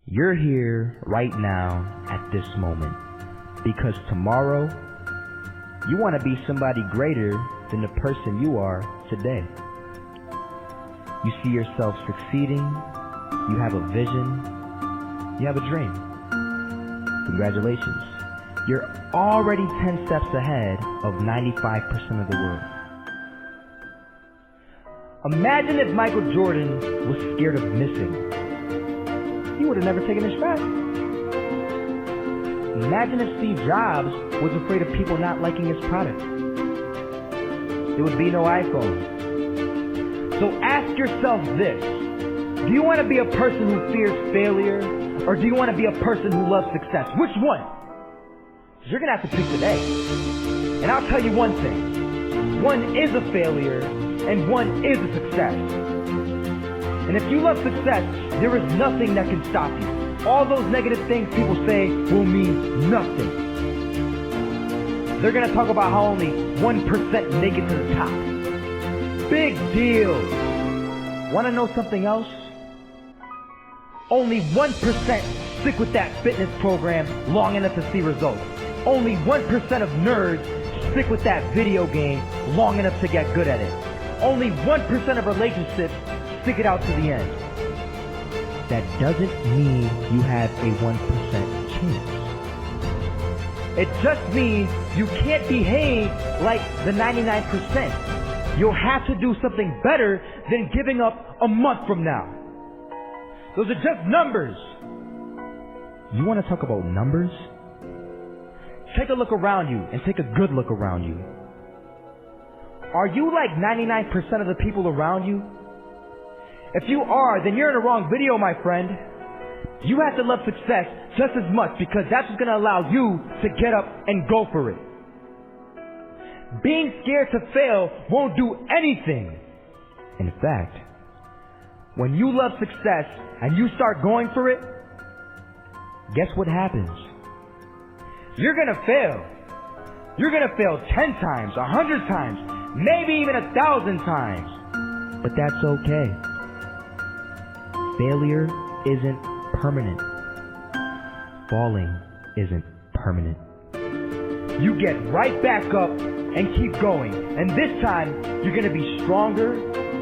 You're here right now at this moment because tomorrow you want to be somebody greater than the person you are today. You see yourself succeeding, you have a vision, you have a dream. Congratulations. You're already 10 steps ahead of 95% of the world. Imagine if Michael Jordan was scared of missing. He would have never taken his shot. Imagine if Steve Jobs was afraid of people not liking his product. There would be no iPhone. So ask yourself this. Do you want to be a person who fears failure, or do you want to be a person who loves success? Which one? You're going to have to pick today. And I'll tell you one thing. One is a failure, and one is a success. And if you love success, there is nothing that can stop you. All those negative things people say will mean nothing. They're going to talk about how only 1% make it to the top. Big deal. Want to know something else? Only 1% stick with that fitness program long enough to see results. Only 1% of nerds stick with that video game long enough to get good at it. Only 1% of relationships stick it out to the end. That doesn't mean you have a 1% chance. It just means you can't behave like the 99%. You'll have to do something better than giving up a month from now. Those are just numbers. You want to talk about numbers? Take a look around you and take a good look around you. Are you like 99% of the people around you? If you are, then you're in the wrong video, my friend. You have to love success just as much because that's what's going to allow you to get up and go for it. Being scared to fail won't do anything. In fact, when you love success and you start going for it, guess what happens? You're going to fail. You're going to fail 10 times, 100 times, maybe even 1,000 times. But that's okay. Failure isn't permanent. Falling isn't permanent. You get right back up and keep going. And this time, you're going to be stronger,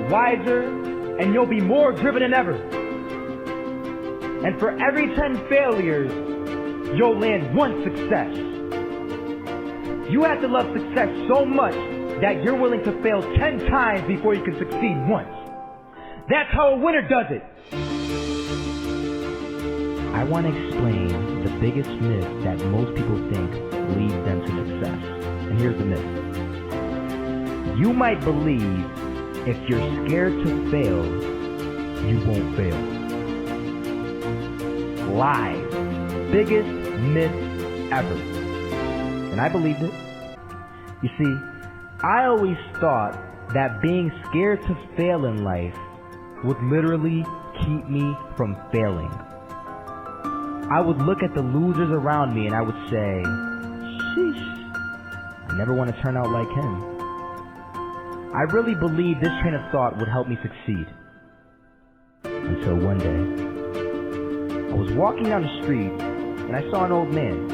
wiser, and you'll be more driven than ever. And for every 10 failures, you'll land one success. You have to love success so much that you're willing to fail 10 times before you can succeed once. That's how a winner does it. I want to explain the biggest myth that most people think leads them to success. And here's the myth. You might believe if you're scared to fail, you won't fail. Lies. Biggest myth ever. And I believed it. You see, I always thought that being scared to fail in life would literally keep me from failing. I would look at the losers around me and I would say, sheesh, I never want to turn out like him. I really believed this train of thought would help me succeed. Until one day, I was walking down the street and I saw an old man.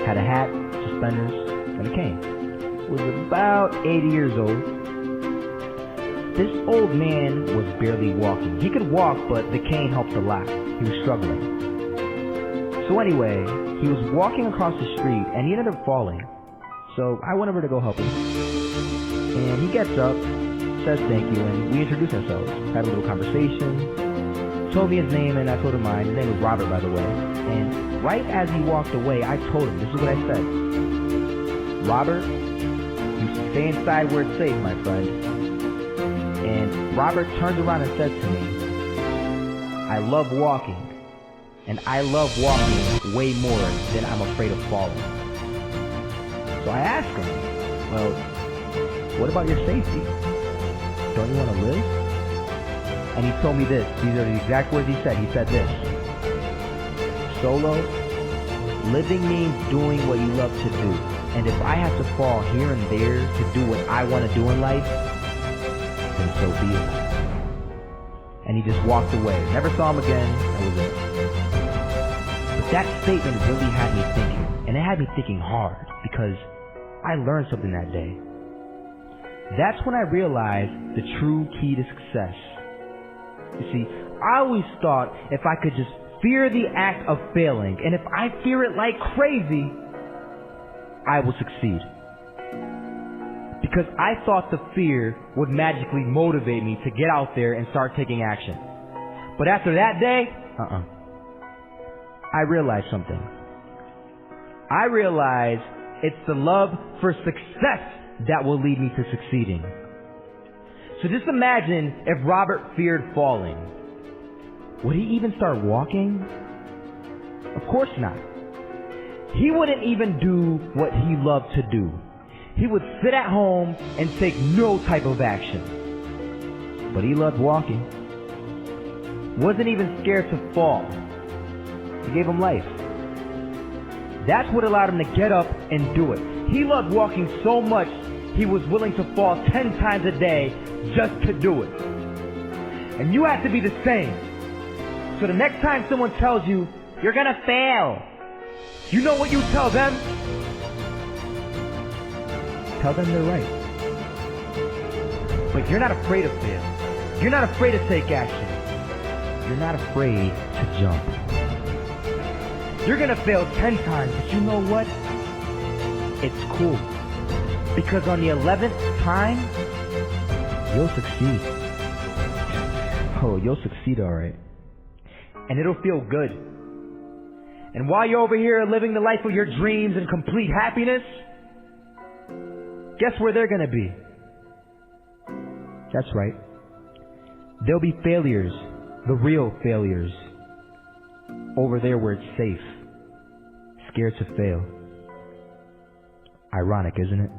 Had a hat, suspenders, and a cane. Was about 80 years old. This old man was barely walking. He could walk, but the cane helped a lot. He was struggling. So anyway, he was walking across the street and he ended up falling. So I went over to go help him. And he gets up, says thank you, and we introduced ourselves. Had a little conversation. Told me his name and I told him mine. His name was Robert, by the way. And right as he walked away, I told him, this is what I said. Robert, you stay inside where it's safe, my friend. And Robert turned around and said to me, I love walking. And I love walking way more than I'm afraid of falling. So I asked him, well, what about your safety? Don't you want to live? And he told me this. These are the exact words he said. He said this. Solo, living means doing what you love to do. And if I have to fall here and there to do what I want to do in life, then so be it. And he just walked away. Never saw him again. That was it. But that statement really had me thinking, and it had me thinking hard, because I learned something that day. That's when I realized the true key to success. You see, I always thought if I could just fear the act of failing, and if I fear it like crazy, I will succeed. Because I thought the fear would magically motivate me to get out there and start taking action. But after that day, I realized something. I realized it's the love for success that will lead me to succeeding. So just imagine if Robert feared falling. Would he even start walking? Of course not. He wouldn't even do what he loved to do. He would sit at home and take no type of action. But he loved walking. Wasn't even scared to fall. He gave him life. That's what allowed him to get up and do it. He loved walking so much, he was willing to fall 10 times a day just to do it. And you have to be the same. So the next time someone tells you, you're gonna fail, you know what you tell them? Tell them they're right. But you're not afraid of fail. You're not afraid to take action. You're not afraid to jump. You're gonna fail 10 times, but you know what? It's cool. Because on the 11th time, you'll succeed. Oh, you'll succeed alright. And it'll feel good. And while you're over here living the life of your dreams in complete happiness, guess where they're gonna be? That's right. There'll be failures, the real failures, over there where it's safe, scared to fail. Ironic, isn't it?